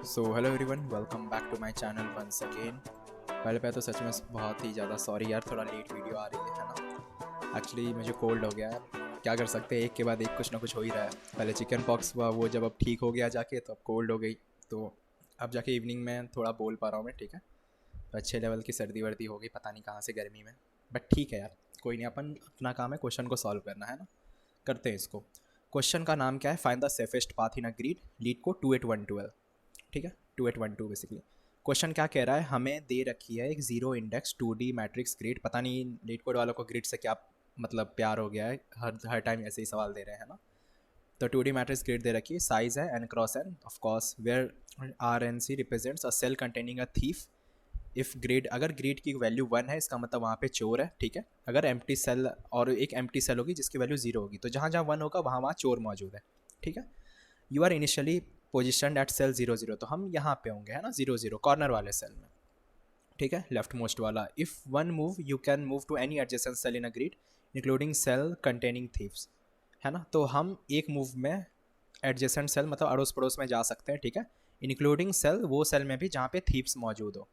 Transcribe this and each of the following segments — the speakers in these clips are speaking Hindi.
So hello everyone, welcome back to my channel once again. पहले तो सच में बहुत ही ज़्यादा सॉरी यार, थोड़ा लेट वीडियो आ रही है ना। एक्चुअली मुझे कोल्ड हो गया है, क्या कर सकते हैं, एक के बाद एक कुछ ना कुछ हो ही रहा है। पहले चिकन पॉक्स हुआ, वो जब अब ठीक हो गया जाके तो अब कोल्ड हो गई, तो अब जाके इवनिंग में थोड़ा बोल पा रहा हूँ मैं, ठीक है। तो अच्छे लेवल की सर्दी वर्दी हो गई, पता नहीं कहाँ से गर्मी में, बट ठीक है यार, कोई नहीं। अपन अपना काम है क्वेश्चन को सॉल्व करना, है ना। करते हैं इसको। क्वेश्चन का नाम क्या है? Find the safest path in a grid lead को 2812। ठीक है, 2812 बेसिकली। क्वेश्चन क्या कह रहा है, हमें दे रखी है एक zero index 2D matrix grid. पता नहीं लीड कोड वालों को ग्रिड से क्या मतलब प्यार हो गया है, हर हर टाइम ऐसे ही सवाल दे रहे हैं ना। तो 2D मैट्रिक्स ग्रिड दे रखी है, साइज है n cross n of course, where r and c represents a cell containing a thief. If grid, अगर ग्रिड की वैल्यू 1 है इसका मतलब वहाँ पे चोर है, ठीक है। अगर एम्प्टी सेल और एक एम्प्टी सेल होगी जिसकी वैल्यू 0 होगी, तो जहाँ जहाँ 1 होगा वहाँ वहाँ चोर मौजूद है, ठीक है। You are initially position at cell 0 0, तो हम यहाँ पे होंगे, है ना, 0 0 कॉर्नर वाले सेल में, ठीक है, लेफ्ट मोस्ट वाला। If one move you can move to any adjacent cell in a grid including cell containing thieves, है ना। तो हम एक मूव में एडजेसेंट सेल मतलब अड़ोस पड़ोस में जा सकते हैं, ठीक है, इंक्लूडिंग सेल, वो सेल में भी जहाँ पे थीव्स मौजूद हो।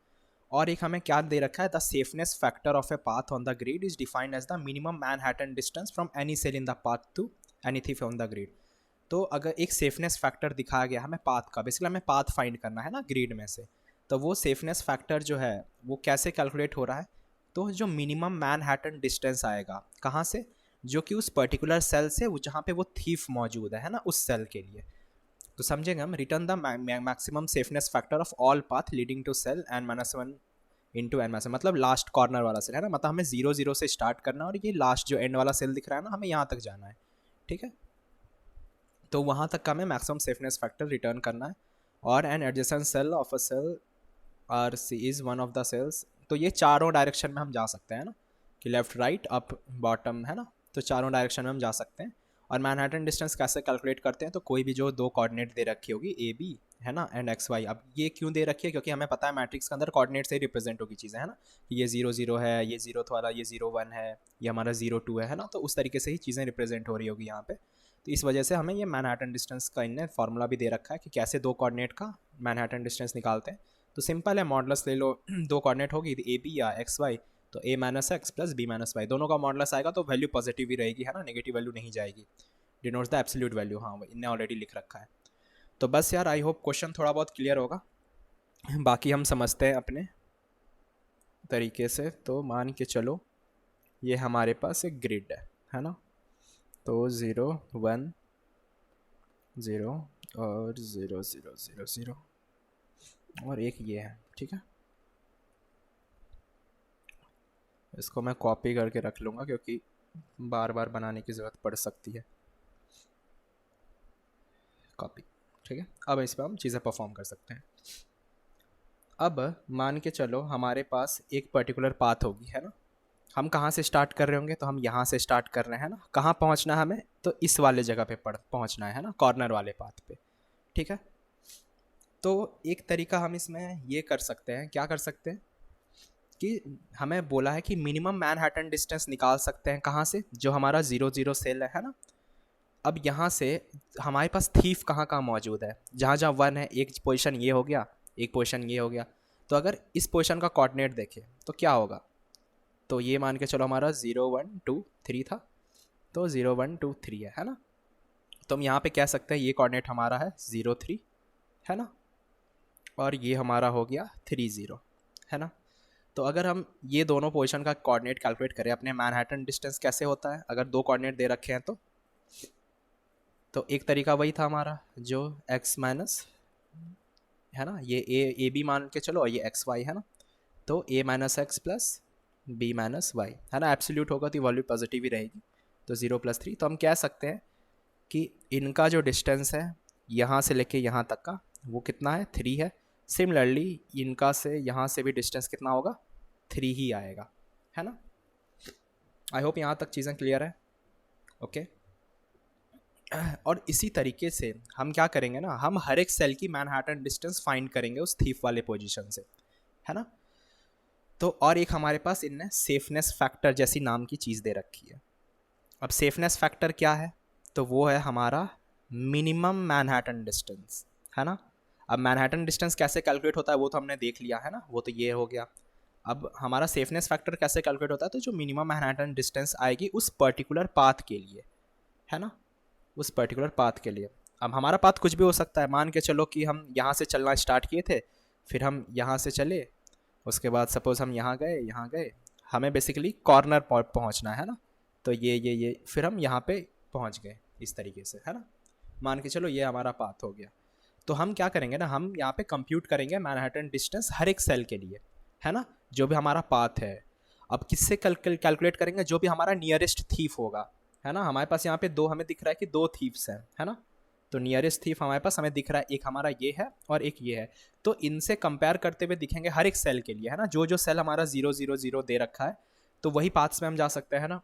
और एक हमें क्या दे रखा है, the safeness factor of a path on the grid is defined as the minimum Manhattan distance from any cell in the path to any thief on the grid. तो अगर एक सेफनेस फैक्टर दिखाया गया हमें पाथ का, बेसिकली हमें पाथ फाइंड करना है ना ग्रिड में से, तो वो सेफनेस फैक्टर जो है वो कैसे कैलकुलेट हो रहा है, तो जो मिनिमम मैनहट्टन डिस्टेंस आएगा कहाँ से, जो कि उस पर्टिकुलर सेल से वो जहाँ पे वो थीफ मौजूद है ना, उस सेल के लिए। तो समझेंगे हम, return the maximum safeness factor of all path leading to cell n-1 into n minus, मतलब लास्ट कॉर्नर वाला सेल है ना, मतलब हमें 0 0 से स्टार्ट करना है और ये लास्ट जो एंड वाला सेल दिख रहा है ना, हमें यहाँ तक जाना है, ठीक है। तो वहाँ तक का हमें मैक्सिमम सेफनेस फैक्टर रिटर्न करना है। और an adjacent cell of a cell r c is one of the cells. तो ये चारों डायरेक्शन में हम जा सकते हैं ना, कि लेफ्ट राइट अप बॉटम, है ना। तो चारों डायरेक्शन में हम जा सकते हैं। और मैनहट्टन डिस्टेंस कैसे कैलकुलेट करते हैं, तो कोई भी जो दो कोऑर्डिनेट दे रखी होगी ए बी, है ना, एंड एक्स वाई। अब ये क्यों दे रखी है, क्योंकि हमें पता है मैट्रिक्स के अंदर कोऑर्डिनेट से ही रिप्रेजेंट होगी चीज़ें, है ना, कि ये 0 0 है, ये 0 वाला, ये 0 1 है, ये हमारा 0 2 है ना। तो उस तरीके से ही चीज़ें रिप्रेजेंट हो रही होगी यहाँ पे। तो इस वजह से हमें ये मैनहट्टन डिस्टेंस का इनने फार्मूला भी दे रखा है कि कैसे दो कोऑर्डिनेट का मैनहट्टन डिस्टेंस निकालते हैं। तो सिंपल है, मॉडुलस ले लो, दो कोऑर्डिनेट होगी ए बी या एक्स वाई, तो a minus x plus b minus y, दोनों का मॉडुलस आएगा तो वैल्यू पॉजिटिव ही रहेगी, है ना, नेगेटिव वैल्यू नहीं जाएगी। डिनोट्स द एब्सोल्यूट वैल्यू, हाँ इनने ऑलरेडी लिख रखा है। तो बस यार, आई होप क्वेश्चन थोड़ा बहुत क्लियर होगा, बाकी हम समझते हैं अपने तरीके से। तो मान के चलो ये हमारे पास एक ग्रिड है ना, तो 0 1 0 और 0 0 0 0 और एक ये है, ठीक है। इसको मैं कॉपी करके रख लूँगा क्योंकि बार बार बनाने की ज़रूरत पड़ सकती है। कॉपी, ठीक है। अब इस पर हम चीज़ें परफॉर्म कर सकते हैं। अब मान के चलो हमारे पास एक पर्टिकुलर पाथ होगी, है ना। हम कहाँ से स्टार्ट कर रहे होंगे, तो हम यहाँ से स्टार्ट कर रहे हैं ना। कहाँ पहुँचना है हमें, तो इस वाले जगह पे पहुँचना है ना, कॉर्नर वाले पाथ पे, ठीक है। तो एक तरीका हम इसमें ये कर सकते हैं, क्या कर सकते हैं कि हमें बोला है कि मिनिमम मैनहट्टन डिस्टेंस निकाल सकते हैं कहाँ से, जो हमारा 0 0 सेल है ना। अब यहाँ से हमारे पास थीफ कहाँ कहाँ मौजूद है, जहाँ जहाँ 1 है, एक पोजीशन ये हो गया, एक पोजीशन ये हो गया। तो अगर इस पोजीशन का कोऑर्डिनेट देखें तो क्या होगा, तो ये मान के चलो हमारा 0 1 2 3 था, तो 0 1 2 3 है ना। तो हम यहाँ पे कह सकते हैं ये कोऑर्डिनेट हमारा है 0 3, है ना, और ये हमारा हो गया 3 0, है ना। तो अगर हम ये दोनों पोजीशन का कोऑर्डिनेट कैलकुलेट करें, अपने मैनहट्टन डिस्टेंस कैसे होता है अगर दो कोऑर्डिनेट दे रखे हैं, तो एक तरीका वही था हमारा, जो x माइनस, है ना, ये ए बी मान के चलो और ये एक्स वाई, है ना। तो a minus x plus b minus y, है ना, एब्सोल्यूट होगा तो वैल्यू पॉजिटिव ही रहेगी। तो 0 + 3, तो हम कह सकते हैं कि इनका जो डिस्टेंस है यहाँ से लेके यहाँ तक का, वो कितना है, 3 है। सिमिलरली इनका से यहाँ से भी डिस्टेंस कितना होगा, 3 ही आएगा, है ना। आई होप यहाँ तक चीज़ें क्लियर है, ओके। और इसी तरीके से हम क्या करेंगे ना, हम हर एक सेल की मैनहट्टन डिस्टेंस फाइंड करेंगे उस थीफ वाले पोजीशन से, है ना। तो और एक हमारे पास इनने सेफनेस फैक्टर जैसी नाम की चीज़ दे रखी है। अब सेफनेस फैक्टर क्या है, तो वो है हमारा मिनिमम मैनहट्टन डिस्टेंस, है ना। अब मैनहट्टन डिस्टेंस कैसे कैलकुलेट होता है वो तो हमने देख लिया है ना, वो तो ये हो गया। अब हमारा सेफनेस फैक्टर कैसे कैलकुलेट होता है, तो जो मिनिमम मैनहट्टन डिस्टेंस आएगी उस पर्टिकुलर पाथ के लिए, है ना, उस पर्टिकुलर पाथ के लिए। अब हमारा पाथ कुछ भी हो सकता है, मान के चलो कि हम यहाँ से चलना स्टार्ट किए थे, फिर हम यहाँ से चले, उसके बाद सपोज हम यहाँ गए, हमें बेसिकली कॉर्नर पहुँचना है ना, तो ये फिर हम यहाँ पे पहुँच गए इस तरीके से, है ना, मान के चलो ये हमारा पाथ हो गया। तो हम क्या करेंगे ना, हम यहाँ पे कंप्यूट करेंगे मैनहट्टन डिस्टेंस हर एक सेल के लिए, है ना, जो भी हमारा पाथ है। अब किससे कैलकुलेट करेंगे, जो भी हमारा नियरेस्ट थीफ होगा, है ना, हमारे पास यहाँ पे दो हमें दिख रहा है कि दो थीफ्स हैं, है ना, तो नियरेस्ट थीफ हमारे पास हमें दिख रहा है, एक हमारा ये है और एक ये है, तो इनसे कंपेयर करते हुए दिखेंगे हर एक सेल के लिए, है ना, जो जो सेल हमारा 0 0 0 दे रखा है तो वही पाथ्स में हम जा सकते हैं ना,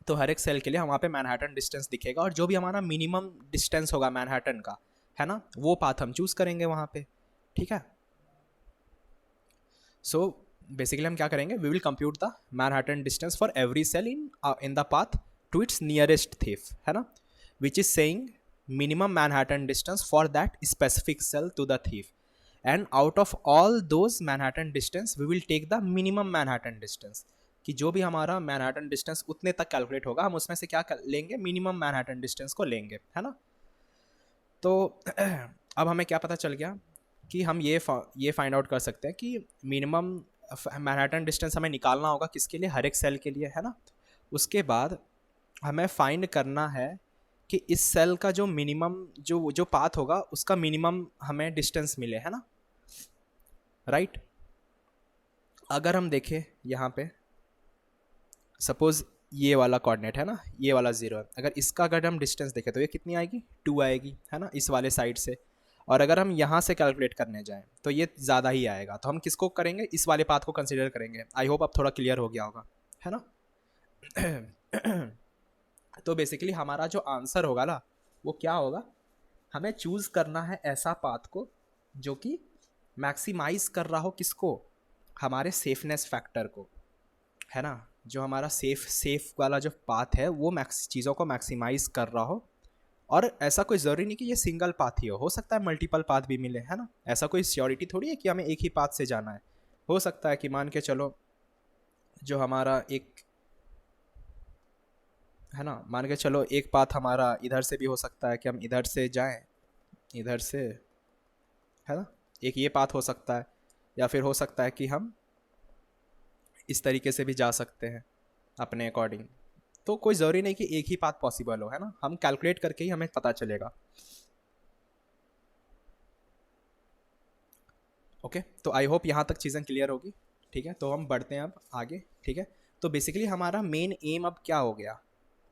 तो हर एक सेल के लिए वहाँ पे मैनहट्टन डिस्टेंस दिखेगा, और जो भी हमारा मिनिमम डिस्टेंस होगा मैनहट्टन का, है ना, वो पाथ हम चूज़ करेंगे वहाँ पे, ठीक है। सो बेसिकली हम क्या करेंगे, we will compute the Manhattan distance for every cell in the path to its nearest thief, है ना, which is saying minimum Manhattan distance for that specific cell to the thief, and out of all those Manhattan distance we will take the minimum Manhattan distance, कि जो भी हमारा मैनहट्टन डिस्टेंस उतने तक कैलकुलेट होगा हम उसमें से क्या लेंगे, मिनिमम मैनहट्टन डिस्टेंस को लेंगे, है ना। तो अब हमें क्या पता चल गया कि हम ये फाइंड आउट कर सकते हैं कि मिनिमम मैनहट्टन डिस्टेंस हमें निकालना होगा किसके लिए, हर एक सेल के लिए, है ना। उसके बाद हमें फाइंड करना है कि इस सेल का जो मिनिमम जो पाथ होगा उसका मिनिमम हमें डिस्टेंस मिले, है ना, राइट। अगर हम देखें यहाँ पे सपोज ये वाला कोऑर्डिनेट है ना, ये वाला 0 है, अगर इसका अगर हम डिस्टेंस देखें तो ये कितनी आएगी, 2 आएगी, है ना, इस वाले साइड से। और अगर हम यहाँ से कैलकुलेट करने जाएं तो ये ज़्यादा ही आएगा, तो हम किसको करेंगे, इस वाले पाथ को कंसिडर करेंगे। आई होप अब थोड़ा क्लियर हो गया होगा, है ना। तो बेसिकली हमारा जो आंसर होगा ना वो क्या होगा, हमें चूज़ करना है ऐसा पाथ को जो कि मैक्सिमाइज कर रहा हो किसको, हमारे सेफनेस फैक्टर को, है ना, जो हमारा सेफ वाला जो पाथ है वो चीज़ों को मैक्सिमाइज कर रहा हो। और ऐसा कोई ज़रूरी नहीं कि ये सिंगल पाथ ही हो सकता है मल्टीपल पाथ भी मिले, है ना, ऐसा कोई श्योरिटी थोड़ी है कि हमें एक ही पाथ से जाना है। हो सकता है कि मान के चलो जो हमारा एक, है ना, मान के चलो एक पाथ हमारा इधर से भी हो सकता है कि हम इधर से जाएं, इधर से, है ना, एक ये पाथ हो सकता है, या फिर हो सकता है कि हम इस तरीके से भी जा सकते हैं अपने अकॉर्डिंग। तो कोई ज़रूरी नहीं कि एक ही पाथ पॉसिबल हो, है ना, हम कैलकुलेट करके ही हमें पता चलेगा। ओके, तो आई होप यहाँ तक चीज़ें क्लियर होगी, ठीक है। तो हम बढ़ते हैं अब आगे, ठीक है। तो बेसिकली हमारा मेन एम अब क्या हो गया,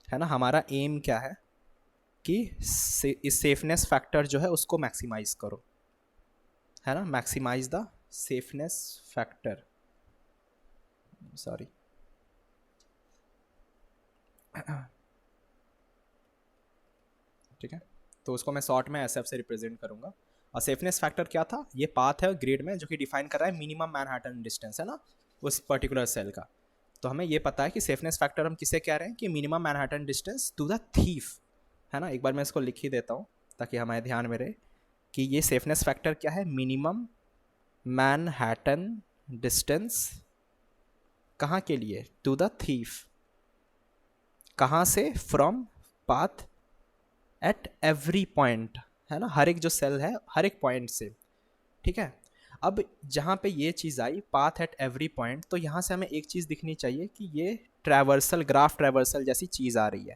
है ना, हमारा एम क्या है कि इस सेफनेस फैक्टर जो है उसको मैक्सिमाइज करो, है ना, maximise the safeness factor, sorry, ठीक है। तो उसको मैं शॉर्ट में SF से रिप्रेजेंट करूंगा। और सेफनेस फैक्टर क्या था, ये पाथ है ग्रिड में जो कि डिफाइन कर रहा है मिनिमम मैनहट्टन डिस्टेंस, है ना, उस पर्टिकुलर सेल का। तो हमें ये पता है कि सेफनेस फैक्टर हम किसे कह रहे हैं कि minimum Manhattan distance to the thief, है ना। एक बार मैं इसको लिख ही देता हूँ ताकि हमारे ध्यान में रहे कि ये सेफनेस फैक्टर क्या है, मिनिमम मैनहट्टन डिस्टेंस कहाँ के लिए, टू द थीफ, कहाँ से, from path at every point, है ना, हर एक जो सेल है हर एक पॉइंट से, ठीक है। अब जहाँ पे ये चीज़ आई पाथ एट एवरी पॉइंट, तो यहाँ से हमें एक चीज़ दिखनी चाहिए कि ये ट्रैवर्सल, ग्राफ ट्रैवर्सल जैसी चीज़ आ रही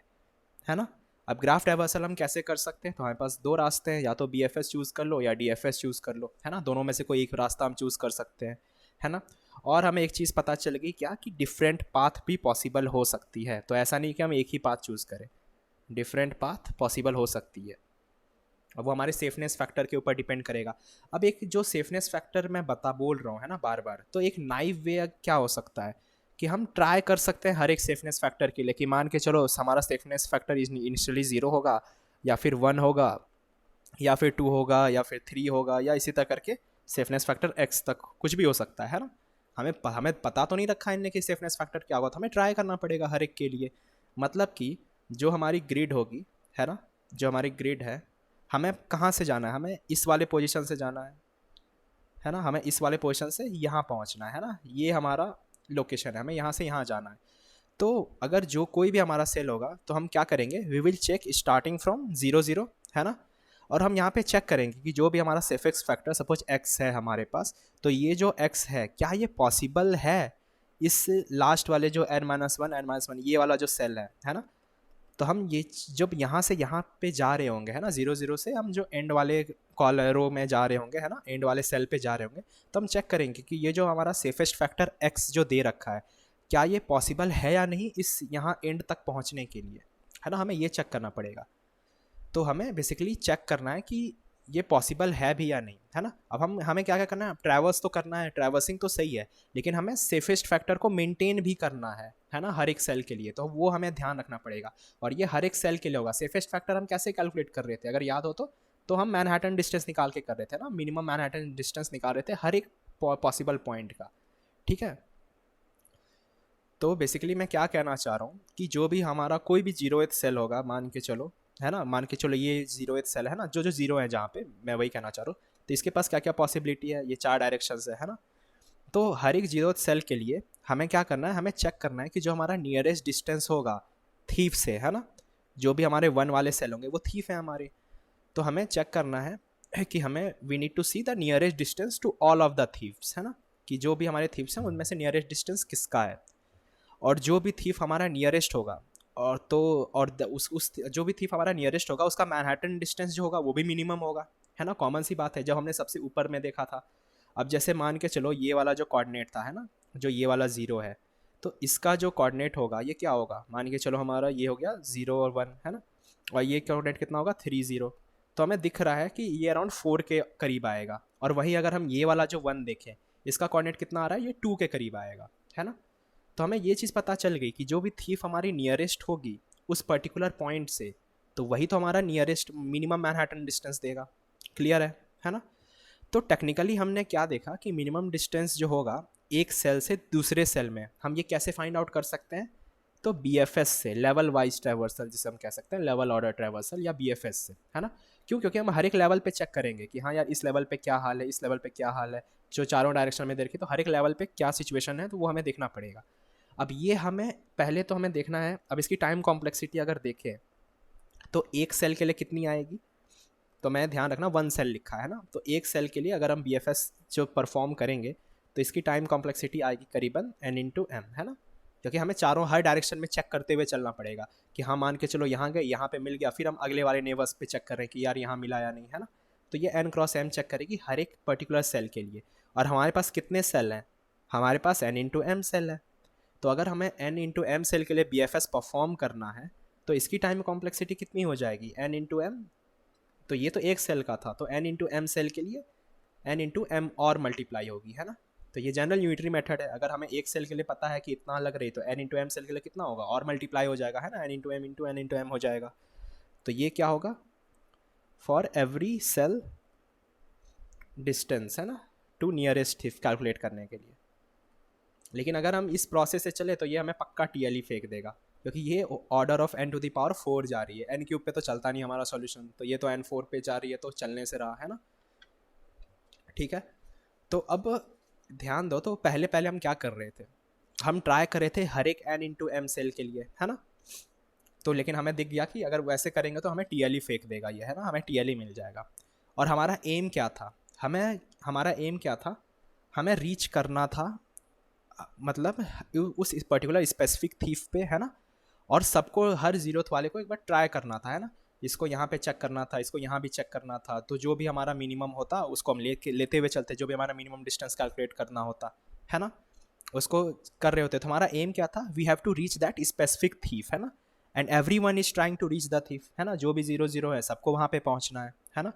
है ना। अब ग्राफ ट्रैवर्सल हम कैसे कर सकते हैं, तो हमारे पास दो रास्ते हैं, या तो BFS चूज़ कर लो या DFS चूज़ कर लो, है ना, दोनों में से कोई एक रास्ता हम चूज़ कर सकते हैं, है ना। और हमें एक चीज़ पता चल गई क्या, कि डिफरेंट पाथ भी पॉसिबल हो सकती है, तो ऐसा नहीं कि हम एक ही पाथ चूज़ करें, डिफरेंट पाथ पॉसिबल हो सकती है। अब वो हमारे सेफनेस फैक्टर के ऊपर डिपेंड करेगा। अब एक जो सेफनेस फैक्टर मैं बोल रहा हूँ, है ना, बार बार, तो एक नाइव वे क्या हो सकता है कि हम ट्राई कर सकते हैं हर एक सेफनेस फैक्टर के लिए, कि मान के चलो हमारा सेफनेस फैक्टर इनिशियली 0 होगा, या फिर 1 होगा, या फिर 2 होगा, या फिर 3 होगा, या इसी तरह करके सेफनेस फैक्टर x तक कुछ भी हो सकता है ना। हमें पता तो नहीं रखा इनने कि सेफनेस फैक्टर क्या होगा, तो हमें ट्राई करना पड़ेगा हर एक के लिए। मतलब कि जो हमारी ग्रिड होगी, है ना, जो हमारी ग्रिड है, हमें कहाँ से जाना है, हमें इस वाले पोजीशन से जाना है ना, हमें इस वाले पोजीशन से यहाँ पहुँचना है ना, ये हमारा लोकेशन है, हमें यहाँ से यहाँ जाना है। तो अगर जो कोई भी हमारा सेल होगा तो हम क्या करेंगे, we will check starting from 0 0, है ना। और हम यहाँ पे चेक करेंगे कि जो भी हमारा सेफिक्स फैक्टर सपोज x है हमारे पास, तो ये जो x है क्या ये पॉसिबल है इस लास्ट वाले जो n-1 ये वाला जो सेल है ना। तो हम ये जब यहाँ से यहाँ पे जा रहे होंगे, है ना, 0 0 से हम जो एंड वाले कॉलरों में जा रहे होंगे, है ना, एंड वाले सेल पे जा रहे होंगे, तो हम चेक करेंगे कि ये जो हमारा सेफेस्ट फैक्टर x जो दे रखा है क्या ये पॉसिबल है या नहीं इस यहाँ एंड तक पहुँचने के लिए, है ना, हमें ये चेक करना पड़ेगा। तो हमें बेसिकली चेक करना है कि ये पॉसिबल है भी या नहीं, है ना। अब हमें क्या क्या करना है, ट्रैवर्स तो करना है, ट्रैवर्सिंग तो सही है, लेकिन हमें सेफेस्ट फैक्टर को मेंटेन भी करना है ना, हर एक सेल के लिए, तो वो हमें ध्यान रखना पड़ेगा। और ये हर एक सेल के लिए होगा। सेफेस्ट फैक्टर हम कैसे कैलकुलेट कर रहे थे अगर याद हो तो हम मैनहट्टन डिस्टेंस निकाल के कर रहे थे ना, मिनिमम मैनहट्टन डिस्टेंस निकाल रहे थे हर एक पॉसिबल पॉइंट का, ठीक है। तो बेसिकली मैं क्या कहना चाह रहा हूँ कि जो भी हमारा कोई भी 0th सेल होगा, मान के चलो, है ना, मान के चलो ये 0th सेल है ना, जो जो जीरो है जहाँ पे, मैं वही कहना चाह रहा हूँ। तो इसके पास क्या क्या पॉसिबिलिटी है, ये 4 डायरेक्शन है ना। तो हर एक 0th सेल के लिए हमें क्या करना है, हमें चेक करना है कि जो हमारा नियरेस्ट डिस्टेंस होगा थीफ से, है ना, जो भी हमारे 1 वाले सेल होंगे वो थीफ है हमारे। तो हमें चेक करना है कि हमें we need to see the nearest distance to all of the thieves, है ना, कि जो भी हमारे थीव्स हैं उनमें से नियरेस्ट डिस्टेंस किसका है। और जो भी थीफ हमारा नियरेस्ट होगा, और तो और उस जो भी थीफ हमारा नियरेस्ट होगा उसका मैनहट्टन डिस्टेंस जो होगा वो भी मिनिमम होगा, है ना। कॉमन सी बात है, जब हमने सबसे ऊपर में देखा था। अब जैसे मान के चलो ये वाला जो कोऑर्डिनेट था, है ना, जो ये वाला 0 है, तो इसका जो कोऑर्डिनेट होगा ये क्या होगा, मान के चलो हमारा ये हो गया 0 और 1, है ना, और ये कोऑर्डिनेट कितना होगा 3 0। तो हमें दिख रहा है कि ये अराउंड 4 के करीब आएगा। और वहीं अगर हम ये वाला जो 1 देखें, इसका कोऑर्डिनेट कितना आ रहा है, ये 2 के करीब आएगा, है ना। तो हमें ये चीज़ पता चल गई कि जो भी थीफ हमारी नियरेस्ट होगी उस पर्टिकुलर पॉइंट से, तो वही तो हमारा नियरेस्ट मिनिमम मैनहट्टन डिस्टेंस देगा। क्लियर है ना। तो टेक्निकली हमने क्या देखा कि मिनिमम डिस्टेंस जो होगा एक सेल से दूसरे सेल में, हम ये कैसे फाइंड आउट कर सकते हैं, तो BFS से, लेवल वाइज ट्रैवर्सल जिसे हम कह सकते हैं, लेवल ऑर्डर ट्रैवर्सल या BFS से, है ना। क्यों, क्योंकि हम हर एक लेवल पे चेक करेंगे कि हाँ यार इस लेवल पे क्या हाल है, इस लेवल पे क्या हाल है, जो चारों डायरेक्शन में देखें तो हर एक लेवल पे क्या सिचुएशन है, तो वो हमें देखना पड़ेगा। अब ये हमें पहले तो हमें देखना है, अब इसकी टाइम कॉम्प्लेक्सिटी अगर देखें तो एक सेल के लिए कितनी आएगी, तो मैं ध्यान रखना 1 सेल लिखा है ना, तो एक सेल के लिए अगर हम BFS जो परफॉर्म करेंगे तो इसकी टाइम कॉम्प्लेक्सिटी आएगी करीबन n/m, है ना, क्योंकि हमें चारों हर डायरेक्शन में चेक करते हुए चलना पड़ेगा कि हाँ मान के चलो यहाँ गए, यहाँ पे मिल गया, फिर हम अगले वाले नेबर्स पे चेक कर रहे हैं कि यार यहाँ मिला या नहीं, है ना। तो ये n×m चेक करेगी हर एक पर्टिकुलर सेल के लिए। और हमारे पास कितने सेल हैं, हमारे पास n×m सेल है। तो अगर हमें n×m सेल के लिए BFS परफॉर्म करना है तो इसकी टाइम कॉम्प्लेक्सिटी कितनी हो जाएगी, n×m, तो ये तो एक सेल का था, तो n×m सेल के लिए n×m और मल्टीप्लाई होगी, है ना। तो ये जनरल यूनिटरी मेथड है। अगर हमें एक सेल के लिए पता है कि इतना लग रही, तो n×m सेल के लिए कितना होगा और मल्टीप्लाई हो जाएगा, है ना, n×m हो जाएगा। तो ये क्या होगा, फॉर एवरी सेल डिस्टेंस, है ना, टू नियरेस्ट थीफ कैलकुलेट करने के लिए। लेकिन अगर हम इस प्रोसेस से चले तो ये हमें पक्का TL ही फेंक देगा, क्योंकि ये ऑर्डर ऑफ n⁴ जा रही है, n³ पे तो चलता नहीं हमारा सॉल्यूशन, तो ये तो n4 पे जा रही है, तो चलने से रहा, है ना, ठीक है। तो अब ध्यान दो, तो पहले पहले हम क्या कर रहे थे, हम ट्राई कर रहे थे हर एक n×m सेल के लिए, है ना। तो लेकिन हमें दिख गया कि अगर वैसे करेंगे तो हमें TL ही फेंक देगा ये, है ना, हमें TL ही मिल जाएगा। और हमारा एम क्या था, हमारा एम क्या था, हमें रीच करना था मतलब उस पर्टिकुलर स्पेसिफिक थीफ पे, है ना, और सबको हर 0th वाले को एक बार ट्राई करना था, है ना, इसको यहाँ पे चेक करना था, इसको यहाँ भी चेक करना था। तो जो भी हमारा मिनिमम होता उसको हम लेते हुए चलते, जो भी हमारा मिनिमम डिस्टेंस कैलकुलेट करना होता, है ना, उसको कर रहे होते। तो हमारा एम क्या था, we have to reach that specific thief, है ना, and everyone is trying to reach the thief, है ना, जो भी 0 0 है सबको वहाँ पे पहुँचना है ना।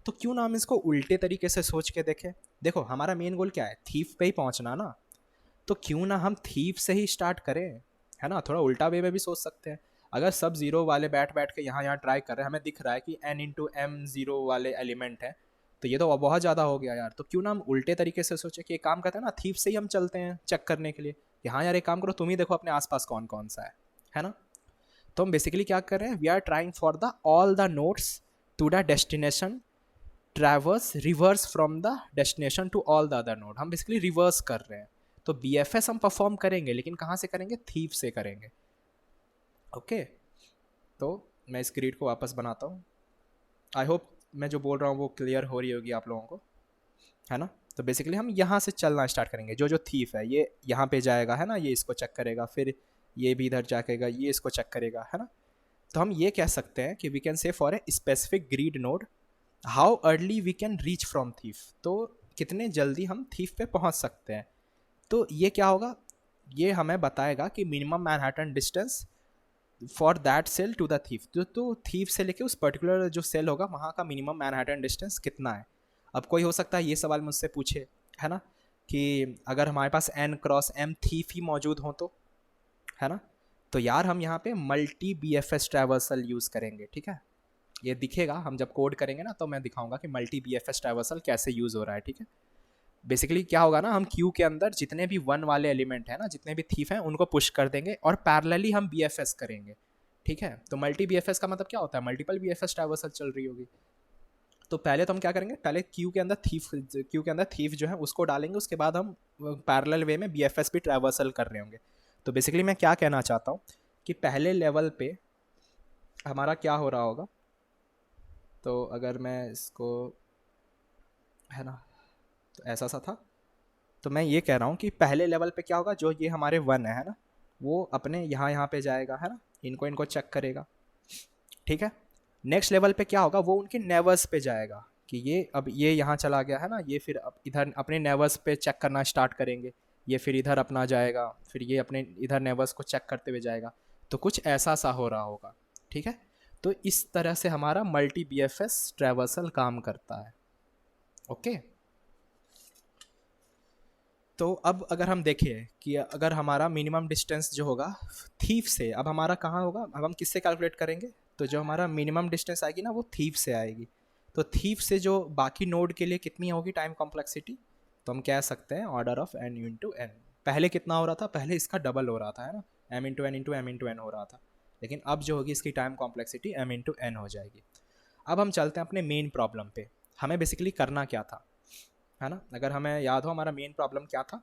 तो क्यों ना हम इसको उल्टे तरीके से सोच के देखें। देखो हमारा मेन गोल क्या है, थीफ पे ही पहुँचना ना, तो क्यों ना हम थीफ से ही स्टार्ट करें, है ना। थोड़ा उल्टा वे में भी सोच सकते हैं। अगर सब 0 वाले बैठ के यहाँ ट्राई कर रहे हैं, हमें दिख रहा है कि n×m 0 वाले एलिमेंट है, तो ये तो बहुत ज़्यादा हो गया यार। तो क्यों ना हम उल्टे तरीके से सोचें कि एक काम करते हैं ना, थीफ से ही हम चलते हैं चेक करने के लिए कि हाँ यार एक काम करो, तुम ही देखो अपने आसपास कौन कौन सा है ना। तो हम बेसिकली क्या कर रहे हैं, we are trying for the all the nodes to the destination traverse reverse from the destination to all the other node. हम बेसिकली रिवर्स कर रहे हैं। तो बी एफ एस हम परफॉर्म करेंगे, लेकिन कहाँ से करेंगे? थीफ से करेंगे। ओके तो मैं इस ग्रिड को वापस बनाता हूँ। आई होप मैं जो बोल रहा हूँ वो क्लियर हो रही होगी आप लोगों को, है ना। तो बेसिकली हम यहाँ से चलना स्टार्ट करेंगे। जो जो थीफ है ये यहाँ पे जाएगा, है ना, ये इसको चेक करेगा, फिर ये भी इधर जाएगा, ये इसको चेक करेगा, है ना। तो हम ये कह सकते हैं कि we can say for a specific grid node how early we can reach from thief. तो कितने जल्दी हम थीफ पे पहुँच सकते हैं। तो ये क्या होगा? ये हमें बताएगा कि minimum Manhattan distance for that cell to the thief. तो थीफ से लेके उस पर्टिकुलर जो सेल होगा वहाँ का मिनिमम मैनहट्टन डिस्टेंस कितना है। अब कोई हो सकता है ये सवाल मुझसे पूछे, है ना, कि अगर हमारे पास n क्रॉस m थीफ ही मौजूद हो तो, है ना। तो यार हम यहाँ पे multi B F S traversal use करेंगे, ठीक है। ये दिखेगा, हम जब कोड करेंगे ना तो मैं दिखाऊंगा कि multi B F S traversal कैसे यूज़ हो रहा है, ठीक है। बेसिकली क्या होगा ना, हम क्यू के अंदर जितने भी 1 वाले एलिमेंट है ना, जितने भी थीफ हैं उनको पुश कर देंगे और पैरेलली हम बी एफ एस करेंगे, ठीक है। तो मल्टी बी एफ एस का मतलब क्या होता है? Multiple B F S traversal चल रही होगी। तो पहले तो हम क्या करेंगे, पहले क्यू के अंदर थीफ जो है उसको डालेंगे, उसके बाद हम पैरेलल वे में बी एफ एस भी ट्रैवर्सल कर रहे होंगे। तो बेसिकली मैं क्या कहना चाहता हूँ कि पहले लेवल पे हमारा क्या हो रहा होगा। तो अगर मैं इसको, है ना, तो ऐसा सा था। तो मैं ये कह रहा हूँ कि पहले लेवल पे क्या होगा, जो ये हमारे 1 है ना, वो अपने यहाँ पे जाएगा, है ना, इनको चेक करेगा, ठीक है। नेक्स्ट लेवल पे क्या होगा, वो उनके नेवर्स पे जाएगा कि ये अब ये यहाँ चला गया, है ना, ये फिर अब इधर अपने नेवर्स पे चेक करना स्टार्ट करेंगे, ये फिर इधर अपना जाएगा, फिर ये अपने इधर नेवर्स को चेक करते हुए जाएगा। तो कुछ ऐसा सा हो रहा होगा, ठीक है। तो इस तरह से हमारा multi B F S traversal काम करता है। ओके तो अब अगर हम देखें कि अगर हमारा मिनिमम डिस्टेंस जो होगा थीफ से, अब हमारा कहाँ होगा, अब हम किससे कैलकुलेट करेंगे? तो जो हमारा मिनिमम डिस्टेंस आएगी ना वो थीफ से आएगी। तो थीफ से जो बाकी नोड के लिए कितनी होगी टाइम कॉम्प्लेक्सिटी? तो हम कह सकते हैं order of n into n. पहले कितना हो रहा था? पहले इसका डबल हो रहा था, है ना, m into n into m into n हो रहा था। लेकिन अब जो होगी इसकी time complexity m into n हो जाएगी। अब हम चलते हैं अपने मेन प्रॉब्लम पे। हमें बेसिकली करना क्या था, है ना, अगर हमें याद हो हमारा मेन प्रॉब्लम क्या था।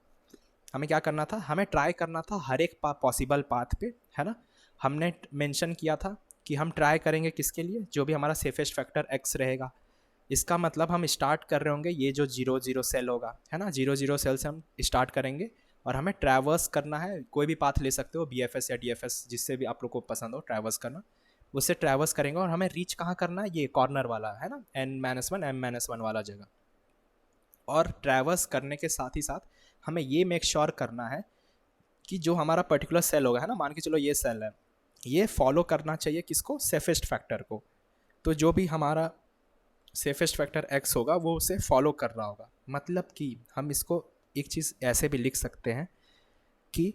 हमें क्या करना था, हमें ट्राई करना था हर एक पॉसिबल पाथ पे, है ना। हमने मेंशन किया था कि हम ट्राई करेंगे किसके लिए, जो भी हमारा सेफेस्ट फैक्टर x रहेगा। इसका मतलब हम स्टार्ट कर रहे होंगे ये जो 0 0 सेल होगा, है ना, 0 0 सेल से हम स्टार्ट करेंगे और हमें ट्रैवर्स करना है। कोई भी पाथ ले सकते हो, बी एफ एस या डी एफ एस, जिससे भी आप लोग को पसंद हो ट्रैवर्स करना, उससे ट्रैवर्स करेंगे और हमें रीच कहाँ करना है, ये कॉर्नर वाला, है ना, n-1 m-1 वाला जगह। और ट्रैवर्स करने के साथ ही साथ हमें ये मेक श्योर करना है कि जो हमारा पर्टिकुलर सेल होगा, है ना, मान के चलो ये सेल है, ये फॉलो करना चाहिए किसको, सेफेस्ट फैक्टर को। तो जो भी हमारा सेफेस्ट फैक्टर x होगा वो उसे फॉलो कर रहा होगा। मतलब कि हम इसको एक चीज़ ऐसे भी लिख सकते हैं कि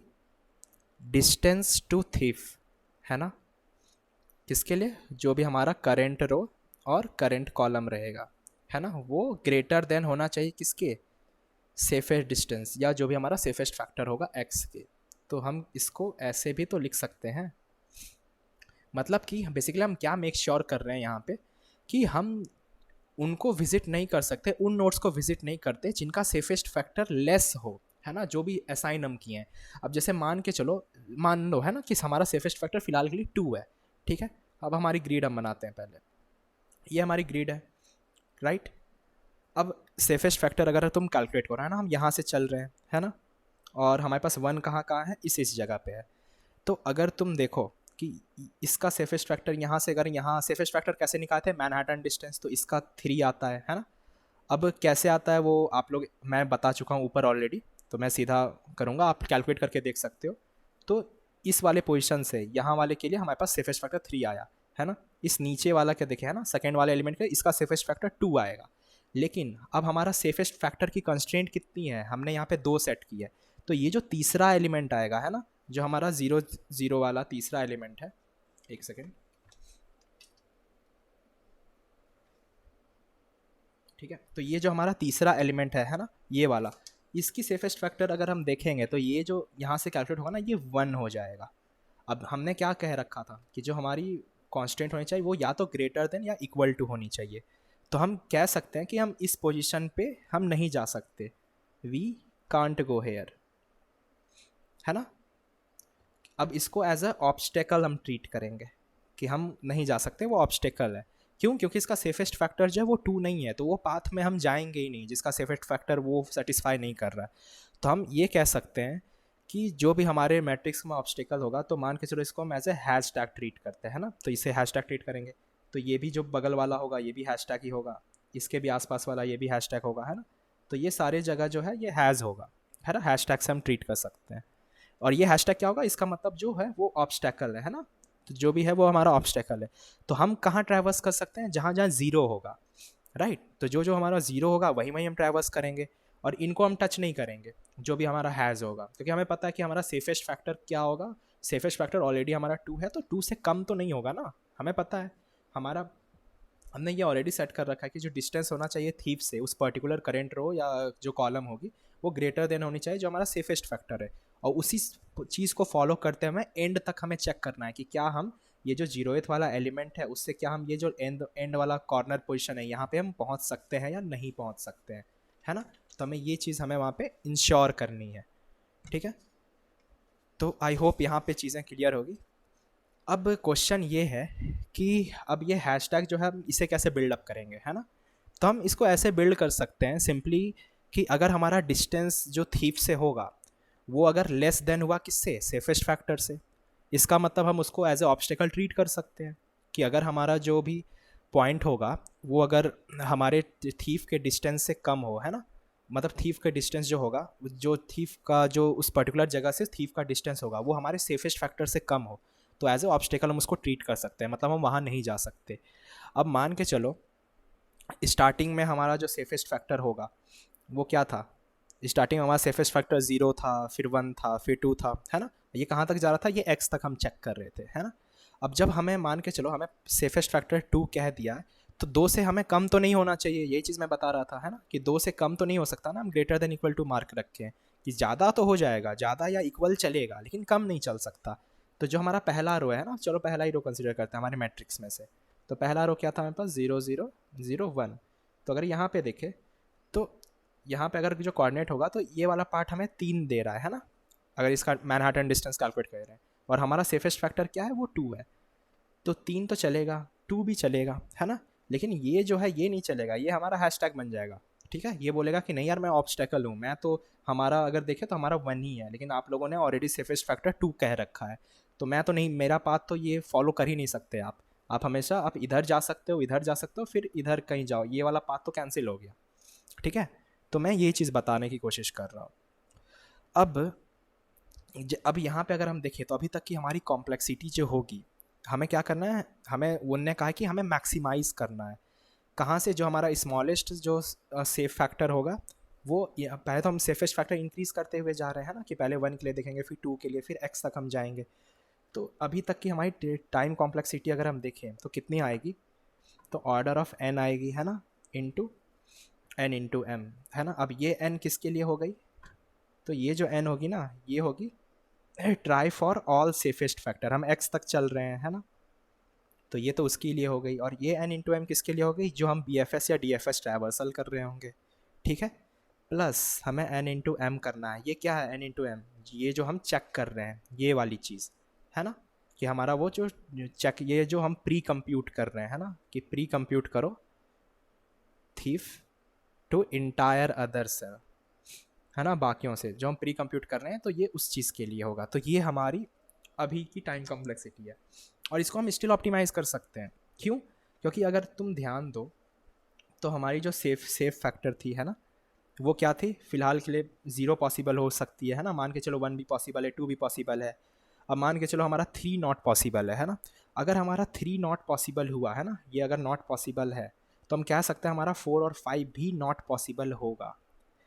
डिस्टेंस टू थीफ, है ना, किसके लिए, जो भी हमारा करेंट रो और करेंट कॉलम रहेगा, है ना, वो ग्रेटर देन होना चाहिए किसके, सेफेस्ट डिस्टेंस या जो भी हमारा सेफेस्ट फैक्टर होगा x के। तो हम इसको ऐसे भी तो लिख सकते हैं। मतलब कि बेसिकली हम क्या मेक श्योर कर रहे हैं यहाँ पे कि हम उनको विजिट नहीं कर सकते, उन नोड्स को विजिट नहीं करते जिनका सेफेस्ट फैक्टर लेस हो, है ना, जो भी असाइन हम किए हैं। अब जैसे मान के चलो, मान लो, है ना, कि हमारा सेफेस्ट फैक्टर फिलहाल के लिए 2 है, ठीक है। अब हमारी ग्रिड हम बनाते हैं। पहले ये हमारी ग्रिड है, राइट। अब सेफेस्ट फैक्टर अगर तुम कैलकुलेट करो, है ना, हम यहाँ से चल रहे हैं, है ना, और हमारे पास 1 कहाँ कहाँ है, इस जगह पे है। तो अगर तुम देखो कि इसका सेफेस्ट फैक्टर यहाँ से, अगर यहाँ सेफेस्ट फैक्टर कैसे निकालते हैं, मैनहट्टन डिस्टेंस, तो इसका 3 आता है ना। अब कैसे आता है वो आप लोग, मैं बता चुका हूँ ऊपर ऑलरेडी, तो मैं सीधा करूँगा, आप कैलकुलेट करके देख सकते हो। तो इस वाले पोजीशन से यहाँ वाले के लिए हमारे पास सेफेस्ट फैक्टर 3 आया, है ना। इस नीचे वाला क्या देखे, है ना, सेकेंड वाले एलिमेंट का इसका सेफेस्ट फैक्टर 2 आएगा। लेकिन अब हमारा सेफेस्ट फैक्टर की कंस्ट्रेंट कितनी है, हमने यहाँ पे 2 सेट की है। तो ये जो तीसरा एलिमेंट आएगा, है ना, जो हमारा 0 0 वाला तीसरा एलिमेंट है, एक सेकेंड, ठीक है। तो ये जो हमारा तीसरा एलिमेंट है ना, ये वाला, इसकी सेफेस्ट फैक्टर अगर हम देखेंगे तो ये जो यहाँ से कैलकुलेट होगा ना, ये 1 हो जाएगा। अब हमने क्या कह रखा था कि जो हमारी कांस्टेंट होनी चाहिए वो या तो ग्रेटर देन या इक्वल टू होनी चाहिए। तो हम कह सकते हैं कि हम इस पोजीशन पे हम नहीं जा सकते, वी कांट गो हेयर, है ना। अब इसको एज अ ऑब्स्टेकल हम ट्रीट करेंगे कि हम नहीं जा सकते, वो ऑब्स्टेकल है। क्यों? क्योंकि इसका सेफेस्ट फैक्टर जो है वो 2 नहीं है, तो वो पाथ में हम जाएंगे ही नहीं जिसका सेफेस्ट फैक्टर वो सेटिस्फाई नहीं कर रहा है। तो हम ये कह सकते हैं कि जो भी हमारे मैट्रिक्स में ऑब्स्टेकल होगा, तो मान के चलो इसको हम as a hashtag treat करते हैं ना, तो इसे हैश टैग ट्रीट करेंगे। तो ये भी जो बगल वाला होगा ये भी हैश टैग ही होगा, इसके भी आसपास वाला ये भी हैश टैग होगा, है ना। तो ये सारे जगह जो है ये हैज़ होगा, है ना, हैश टैग से हम ट्रीट कर सकते हैं। और ये हैशटैग क्या होगा, इसका मतलब जो है वो ऑब्स्टेकल है ना। तो जो भी है वो हमारा ऑब्स्टेकल है। तो हम कहाँ ट्रैवर्स कर सकते हैं, जहाँ जहाँ जीरो होगा, राइट। तो जो जो हमारा जीरो होगा वहीं वहीं हम ट्रैवर्स करेंगे, और इनको हम टच नहीं करेंगे जो भी हमारा हैज़ होगा, क्योंकि हमें पता है कि हमारा सेफेस्ट फैक्टर क्या होगा। सेफेस्ट फैक्टर ऑलरेडी हमारा 2 है, तो 2 से कम तो नहीं होगा ना, हमें पता है। हमारा हमने ये ऑलरेडी सेट कर रखा है कि जो डिस्टेंस होना चाहिए थीप से उस पर्टिकुलर करेंट रो या जो कॉलम होगी वो ग्रेटर देन होनी चाहिए जो हमारा सेफेस्ट फैक्टर है। और उसी चीज़ को फॉलो करते हुए एंड तक हमें चेक करना है कि क्या हम ये जो जीरोथ वाला एलिमेंट है उससे क्या हम ये जो एंड वाला कॉर्नर पोजीशन है यहाँ पे हम पहुँच सकते हैं या नहीं पहुँच सकते हैं, है ना। तो हमें ये चीज़ हमें वहाँ पे इंश्योर करनी है, ठीक है। तो आई होप यहाँ पे चीज़ें क्लियर होगी। अब क्वेश्चन ये है कि अब ये हैशटैग जो है हम इसे कैसे बिल्डअप करेंगे, है ना। तो हम इसको ऐसे बिल्ड कर सकते हैं सिंपली कि अगर हमारा डिस्टेंस जो थीप से होगा वो अगर लेस देन हुआ किससे, सेफेस्ट फैक्टर से, इसका मतलब हम उसको एज ए ऑब्स्टेकल ट्रीट कर सकते हैं कि अगर हमारा जो भी पॉइंट होगा वो अगर हमारे थीफ के डिस्टेंस से कम हो, है ना। मतलब थीफ का डिस्टेंस जो होगा, जो थीफ का जो उस पर्टिकुलर जगह से थीफ का डिस्टेंस होगा वो हमारे सेफेस्ट फैक्टर से कम हो, तो एज ए ऑब्स्टेकल हम उसको ट्रीट कर सकते हैं, मतलब हम वहाँ नहीं जा सकते। अब मान के चलो स्टार्टिंग में हमारा जो सेफेस्ट फैक्टर होगा वो क्या था, स्टार्टिंग में हमारा सेफेस्ट फैक्टर 0 था, फिर 1 था, फिर 2 था, है ना। ये कहाँ तक जा रहा था, ये x तक हम चेक कर रहे थे, है ना। अब जब हमें मान के चलो हमें सेफेस्ट फैक्टर 2 कह दिया है, तो 2 से हमें कम तो नहीं होना चाहिए, यही चीज़ मैं बता रहा था, है ना, कि 2 से कम तो नहीं हो सकता ना, हम greater than equal to mark रखें कि ज़्यादा तो हो जाएगा, ज़्यादा या इक्वल चलेगा लेकिन कम नहीं चल सकता। तो जो हमारा पहला रो है ना, चलो पहला ही रो कंसिडर करते हैं हमारे मैट्रिक्स में से। तो पहला रो क्या था हमारे पास, 0 0 0 1। तो अगर यहाँ पे देखें तो यहाँ पे अगर जो कोऑर्डिनेट होगा तो ये वाला पार्ट हमें 3 दे रहा है ना, अगर इसका मैनहट्टन डिस्टेंस कैलकुलेट कर रहे हैं, और हमारा सेफेस्ट फैक्टर क्या है वो 2 है। तो 3 तो चलेगा, 2 भी चलेगा, है ना। लेकिन ये जो है ये नहीं चलेगा, ये हमारा हैशटैग बन जाएगा, ठीक है। ये बोलेगा कि नहीं यार मैं ऑब्स्टेकल हूँ, मैं तो हमारा अगर देखें तो हमारा 1 ही है, लेकिन आप लोगों ने ऑलरेडी सेफेस्ट फैक्टर 2 कह रखा है, तो मैं तो नहीं, मेरा पाथ तो ये फॉलो कर ही नहीं सकते आप हमेशा आप इधर जा सकते हो, इधर जा सकते हो, फिर इधर कहीं जाओ, ये वाला पाथ तो कैंसिल हो गया, ठीक है। तो मैं ये चीज़ बताने की कोशिश कर रहा हूँ। अब यहाँ पे अगर हम देखें तो अभी तक की हमारी कॉम्प्लेक्सिटी जो होगी, हमें क्या करना है, हमें उनने कहा कि हमें मैक्सिमाइज़ करना है। कहाँ से, जो हमारा स्मॉलेस्ट जो सेफ फैक्टर होगा वो, पहले तो हम सेफेस्ट फैक्टर इंक्रीज़ करते हुए जा रहे हैं ना, कि पहले 1 के लिए देखेंगे, फिर 2 के लिए, फिर x तक हम जाएंगे। तो अभी तक की हमारी टाइम कॉम्प्लेक्सिटी अगर हम देखें तो कितनी आएगी, तो ऑर्डर ऑफ n आएगी, है ना, इंटू n इंटू m, है ना। अब ये n किसके लिए हो गई, तो ये जो n होगी ना ये होगी try for all safest factor, हम x तक चल रहे हैं, है ना। तो ये तो उसके लिए हो गई, और ये n इंटू एम किसके लिए हो गई, जो हम BFS या DFS ट्रैवर्सल कर रहे होंगे, ठीक है। प्लस हमें n इंटू एम करना है, ये क्या है n इंटू एम, ये जो हम चेक कर रहे हैं ये वाली चीज़, है ना, कि हमारा वो जो चेक, ये जो हम प्री कंप्यूट कर रहे हैं, है ना, कि प्री कंप्यूट करो thief to entire other cell, है ना, बाकियों से जो हम प्री कंप्यूट कर रहे हैं, तो ये उस चीज़ के लिए होगा। तो ये हमारी अभी की टाइम कॉम्प्लेक्सिटी है, और इसको हम स्टिल ऑप्टिमाइज़ कर सकते हैं। क्यों? क्योंकि अगर तुम ध्यान दो तो हमारी जो सेफ फैक्टर थी, है ना, वो क्या थी, फ़िलहाल के लिए 0 पॉसिबल हो सकती है ना, मान के चलो 1 भी पॉसिबल है, 2 भी पॉसिबल है। अब मान के चलो हमारा 3 नॉट पॉसिबल है ना। अगर हमारा 3 नॉट पॉसिबल हुआ है ना, ये अगर नॉट पॉसिबल है, तो हम कह सकते हैं हमारा 4 और 5 भी नॉट पॉसिबल होगा।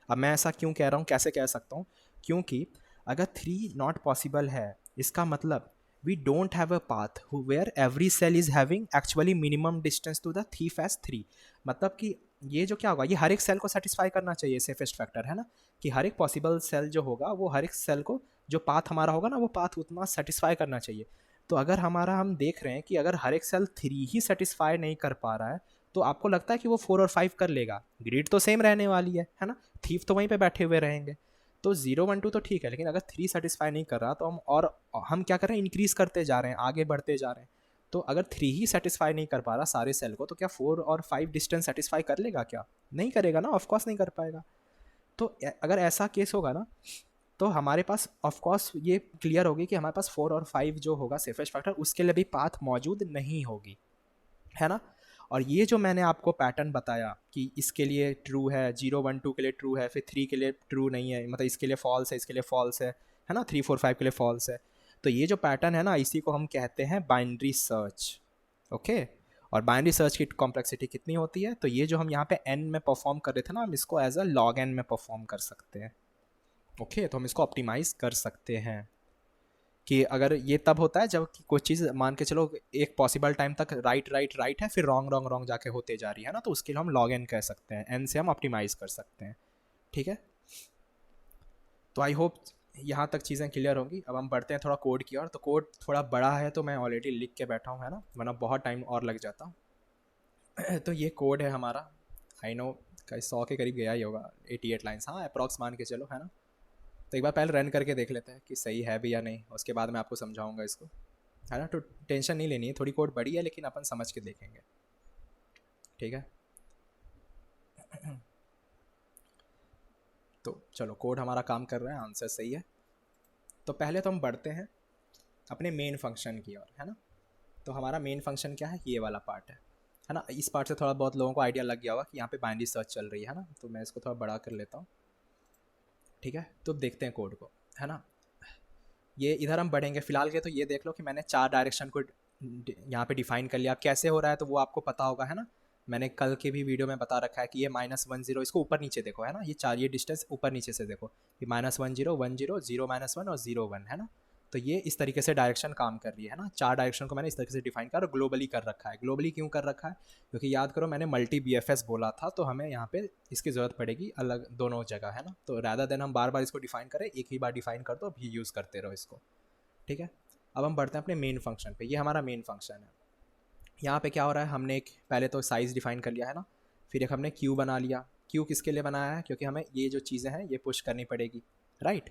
अब मैं ऐसा क्यों कह रहा हूँ, कैसे कह सकता हूँ, क्योंकि अगर 3 नॉट पॉसिबल है, इसका मतलब we don't have a path where every cell is having actually minimum distance to the thief as 3। मतलब कि ये जो क्या होगा, ये हर एक सेल को सेटिस्फाई करना चाहिए सेफेस्ट फैक्टर, है ना, कि हर एक पॉसिबल सेल जो होगा वो हर एक सेल को जो पाथ हमारा होगा ना वो पाथ उतना सेटिस्फाई करना चाहिए। तो अगर हमारा हम देख रहे हैं कि अगर हर एक सेल 3 ही सेटिस्फाई नहीं कर पा रहा है, तो आपको लगता है कि वो 4 और 5 कर लेगा? ग्रिड तो सेम रहने वाली है ना, थीफ तो वहीं पे बैठे हुए रहेंगे। तो 0 1 2 तो ठीक है, लेकिन अगर 3 सेटिस्फाई नहीं कर रहा तो हम क्या कर रहे हैं, इंक्रीज करते जा रहे हैं, आगे बढ़ते जा रहे हैं। तो अगर 3 ही सेटिस्फाई नहीं कर पा रहा सारे सेल को, तो क्या 4 और 5 डिस्टेंस सेटिस्फाई कर लेगा? क्या नहीं करेगा ना, ऑफकोर्स नहीं कर पाएगा। तो अगर ऐसा केस होगा ना, तो हमारे पास ऑफ कोर्स ये क्लियर होगी कि हमारे पास 4 और 5 जो होगा सेफेस्ट फैक्टर, उसके लिए भी पाथ मौजूद नहीं होगी, है ना। और ये जो मैंने आपको पैटर्न बताया कि इसके लिए ट्रू है, 0 1 2 के लिए ट्रू है, फिर 3 के लिए ट्रू नहीं है, मतलब इसके लिए फॉल्स है, इसके लिए फॉल्स है ना, 3 4 5 के लिए फॉल्स है। तो ये जो पैटर्न है ना, इसी को हम कहते हैं बाइनरी सर्च। ओके। और बाइनरी सर्च की कॉम्प्लेक्सिटी कितनी होती है? तो ये जो हम यहाँ पे n में परफॉर्म कर रहे थे ना, हम इसको एज अ log n में परफॉर्म कर सकते हैं। ओके, तो हम इसको ऑप्टिमाइज कर सकते हैं कि अगर ये तब होता है जब कोई चीज़ मान के चलो एक पॉसिबल टाइम तक राइट राइट राइट है, फिर रॉन्ग रॉन्ग रॉन्ग जाके होते जा रही है ना, तो उसके लिए हम लॉग एन कह सकते हैं, एन से हम ऑप्टिमाइज कर सकते हैं। ठीक है, तो आई होप यहाँ तक चीज़ें क्लियर होंगी। अब हम बढ़ते हैं थोड़ा कोड की ओर। तो कोड थोड़ा बड़ा है, तो मैं ऑलरेडी लिख के बैठा हूँ, है ना, वरना बहुत टाइम और लग जाता। तो ये कोड है हमारा, आई नो कई 100 के करीब गया ही होगा, 88 लाइन्स, हाँ अप्रॉक्स मान के चलो, है ना। तो एक बार पहले रन करके देख लेते हैं कि सही है भी या नहीं, उसके बाद मैं आपको समझाऊंगा इसको, है ना। तो टेंशन नहीं लेनी है, थोड़ी कोड बड़ी है लेकिन अपन समझ के देखेंगे। ठीक है, तो चलो कोड हमारा काम कर रहा है, आंसर सही है। तो पहले तो हम बढ़ते हैं अपने मेन फंक्शन की ओर, है ना। तो हमारा मेन फंक्शन क्या है, ये वाला पार्ट है ना। इस पार्ट से थोड़ा बहुत लोगों को आइडिया लग गया होगा कि यहाँ पे बाइनरी सर्च चल रही है ना, तो मैं इसको थोड़ा बड़ा कर लेता हूँ। ठीक है, तो देखते हैं कोड को, है ना। ये इधर हम बढ़ेंगे फिलहाल के, तो ये देख लो कि मैंने 4 डायरेक्शन को यहाँ पे डिफाइन कर लिया। अब कैसे हो रहा है तो वो आपको पता होगा, है ना। मैंने कल के भी वीडियो में बता रखा है कि ये -1 0, इसको ऊपर नीचे देखो, है ना, ये 4 ये डिस्टेंस ऊपर नीचे से देखो, ये -1 0 1 0 0 -1 और 0 1, है ना। तो ये इस तरीके से डायरेक्शन काम कर रही है ना। 4 डायरेक्शन को मैंने इस तरीके से डिफाइन कर और ग्लोबली कर रखा है। ग्लोबली क्यों कर रखा है? क्योंकि याद करो मैंने मल्टी BFS बोला था, तो हमें यहाँ पे इसकी ज़रूरत पड़ेगी अलग दोनों जगह, है ना। तो रैदर देन हम बार बार इसको डिफाइन करें, एक ही बार डिफाइन कर दो, भी यूज़ करते रहो इसको। ठीक है, अब हम बढ़ते हैं अपने मेन फंक्शन पे। ये हमारा मेन फंक्शन है। यहाँ पे क्या हो रहा है, हमने एक पहले तो साइज़ डिफाइन कर लिया है ना, फिर एक हमने क्यू बना लिया। क्यू किसके लिए बनाया है? क्योंकि हमें ये जो चीज़ें हैं ये पुश करनी पड़ेगी, राइट।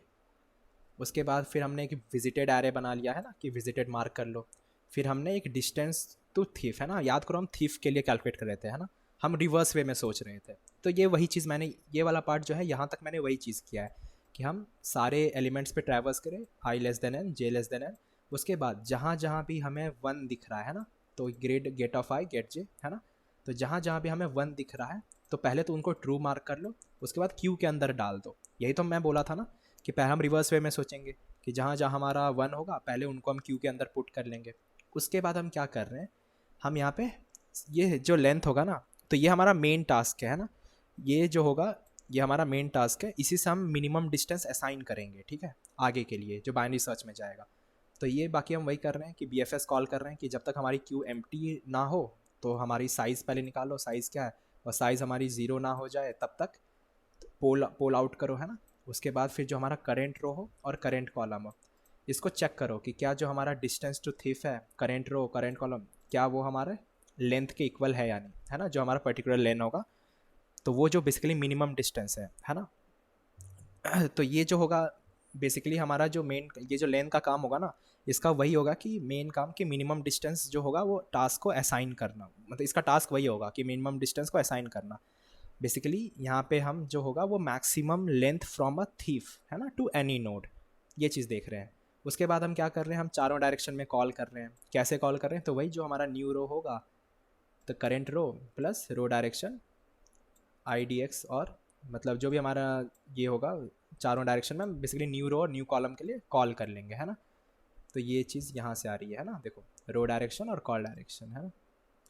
उसके बाद फिर हमने एक विजिटेड एरे बना लिया है ना, कि विजिटेड मार्क कर लो। फिर हमने एक डिस्टेंस टू थीफ, है ना, याद करो हम थीफ के लिए कैलकुलेट कर रहे थे, है ना, हम रिवर्स वे में सोच रहे थे। तो ये वही चीज़ मैंने, ये वाला पार्ट जो है यहाँ तक मैंने वही चीज़ किया है कि हम सारे एलिमेंट्स पे ट्रैवर्स करें, i less than n, j less than n। उसके बाद जहाँ जहाँ भी हमें 1 दिख रहा है ना, तो grid get of i get j, है ना। तो जहाँ जहाँ भी हमें 1 दिख रहा है, तो पहले तो उनको ट्रू मार्क कर लो, उसके बाद क्यू के अंदर डाल दो। यही तो मैं बोला था ना कि पहले हम रिवर्स वे में सोचेंगे कि जहाँ जहाँ हमारा 1 होगा पहले उनको हम क्यू के अंदर पुट कर लेंगे। उसके बाद हम क्या कर रहे हैं, हम यहाँ पे ये जो लेंथ होगा ना, तो ये हमारा मेन टास्क है ना, ये जो होगा ये हमारा मेन टास्क है, इसी से हम मिनिमम डिस्टेंस असाइन करेंगे, ठीक है, आगे के लिए जो बाइनरी सर्च में जाएगा। तो ये बाकी हम वही कर रहे हैं कि BFS कॉल कर रहे हैं कि जब तक हमारी क्यू एम्प्टी ना हो तो हमारी साइज़ पहले निकालो, साइज़ क्या है, और साइज़ हमारी 0 ना हो जाए तब तक पोल आउट करो, है ना। उसके बाद फिर जो हमारा करेंट रो हो और करेंट कॉलम हो, इसको चेक करो कि क्या जो हमारा डिस्टेंस टू थीफ है, करेंट रो करेंट कॉलम, क्या वो हमारे लेंथ के इक्वल है या नहीं, है ना। जो हमारा पर्टिकुलर लेन होगा, तो वो जो बेसिकली मिनिमम डिस्टेंस है ना। तो ये जो होगा बेसिकली हमारा जो मेन, ये जो लेन का काम होगा ना, इसका वही होगा कि मेन काम कि मिनिमम डिस्टेंस जो होगा वो टास्क को असाइन करना, मतलब इसका टास्क वही होगा कि मिनिमम डिस्टेंस को असाइन करना। बेसिकली यहाँ पे हम जो होगा वो maximum length from a thief, है ना, टू एनी नोड, ये चीज़ देख रहे हैं। उसके बाद हम क्या कर रहे हैं, हम चारों डायरेक्शन में कॉल कर रहे हैं। कैसे कॉल कर रहे हैं? तो वही जो हमारा न्यू रो होगा, तो करेंट रो प्लस रो डायरेक्शन IDX, और मतलब जो भी हमारा ये होगा चारों डायरेक्शन में बेसिकली न्यू रो और न्यू कॉलम के लिए कॉल कर लेंगे, है ना। तो ये चीज़ यहाँ से आ रही है ना, देखो रो डायरेक्शन और कॉल डायरेक्शन, है ना,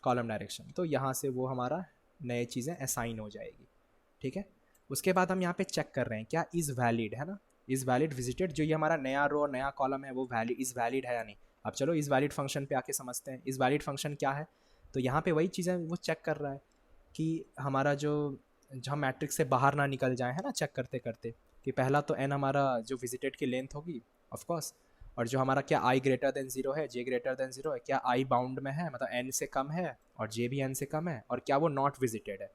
कॉलम डायरेक्शन। तो यहाँ से वो हमारा नए चीज़ें असाइन हो जाएगी, ठीक है। उसके बाद हम यहाँ पे चेक कर रहे हैं क्या इज़ वैलिड, है ना, इज़ वैलिड विजिटेड, जो ये हमारा नया रो और नया कॉलम है वो वैलिड इज़ वैलिड है या नहीं। अब चलो इज़ वैलिड फंक्शन पे आके समझते हैं इज़ वैलिड फंक्शन क्या है। तो यहाँ पे वही चीज़ें वो चेक कर रहा है कि हमारा जो हम मैट्रिक्स से बाहर ना निकल जाए, है ना, चेक करते करते कि पहला तो n हमारा जो विजिटेड की लेंथ होगी ऑफ कोर्स, और जो हमारा क्या i ग्रेटर देन 0 है, j ग्रेटर देन 0 है, क्या i बाउंड में है मतलब n से कम है और j भी n से कम है, और क्या वो नॉट विजिटेड है।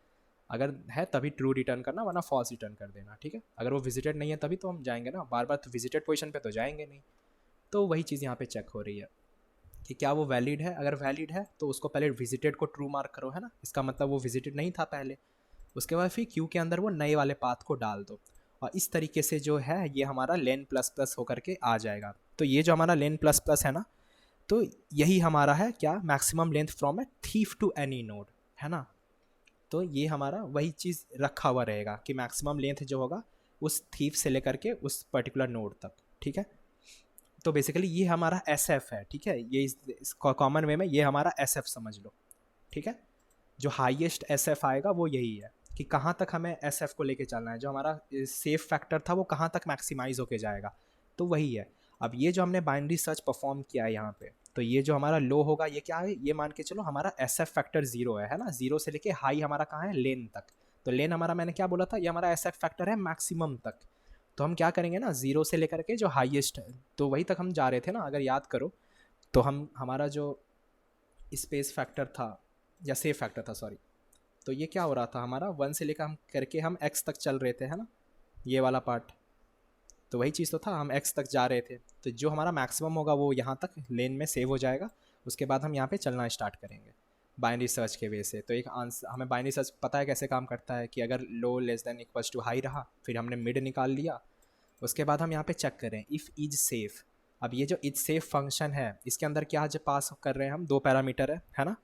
अगर है तभी ट्रू रिटर्न करना, वरना फॉल्स रिटर्न कर देना, ठीक है। अगर वो विजिटेड नहीं है तभी तो हम जाएंगे ना, बार बार तो विजिटेड पोजीशन पे तो जाएंगे नहीं। तो वही चीज़ यहाँ पे चेक हो रही है कि क्या वो वैलिड है। अगर वैलिड है तो उसको पहले विजिटेड को ट्रू मार्क करो, है ना, इसका मतलब वो विजिटेड नहीं था पहले। उसके बाद फिर क्यू के अंदर वो नए वाले पाथ को डाल दो, और इस तरीके से जो है ये हमारा लेन प्लस प्लस होकर के आ जाएगा। तो ये जो हमारा लेन प्लस प्लस है ना, तो यही हमारा है क्या, maximum length from a thief to any node, है ना। तो ये हमारा वही चीज़ रखा हुआ रहेगा कि मैक्सिमम लेंथ जो होगा उस थीफ से लेकर के उस पर्टिकुलर नोड तक, ठीक है। तो बेसिकली ये हमारा एस एफ है, ठीक है। ये इस कॉमन वे में ये हमारा एस एफ समझ लो, ठीक है। जो हाईएस्ट एस एफ आएगा वो यही है कि कहाँ तक हमें एस एफ को लेके चलना है, जो हमारा सेफ फैक्टर था वो कहाँ तक मैक्सिमाइज होके जाएगा, तो वही है। अब ये जो हमने बाइनरी सर्च परफॉर्म किया है यहाँ पे, तो ये जो हमारा लो होगा ये क्या है, ये मान के चलो हमारा एस एफ फैक्टर 0 है ना। 0 से लेके हाई हमारा कहाँ है, लेन तक। तो लेन हमारा मैंने क्या बोला था, ये हमारा एस एफ फैक्टर है मैक्सिमम तक। तो हम क्या करेंगे ना, 0 से लेकर के जो हाईएस्ट है तो वही तक हम जा रहे थे ना, अगर याद करो तो हम हमारा जो स्पेस फैक्टर था या सेफ फैक्टर था सॉरी, तो ये क्या हो रहा था हमारा 1 से लेकर हम करके हम x तक चल रहे थे, है ना, ये वाला पार्ट। तो वही चीज़ तो था, हम x तक जा रहे थे। तो जो हमारा मैक्सिमम होगा वो यहाँ तक लेन में सेव हो जाएगा, उसके बाद हम यहाँ पे चलना स्टार्ट करेंगे बाइनरी सर्च के वे से। तो एक आंसर हमें बाइनरी सर्च पता है कैसे काम करता है कि अगर low less than equals to high रहा, फिर हमने मिड निकाल लिया, उसके बाद हम यहाँ पे चेक करें इफ़ इज सेफ। अब ये जो इज सेफ फंक्शन है इसके अंदर क्या जो पास कर रहे हैं हम, 2 पैरामीटर है ना,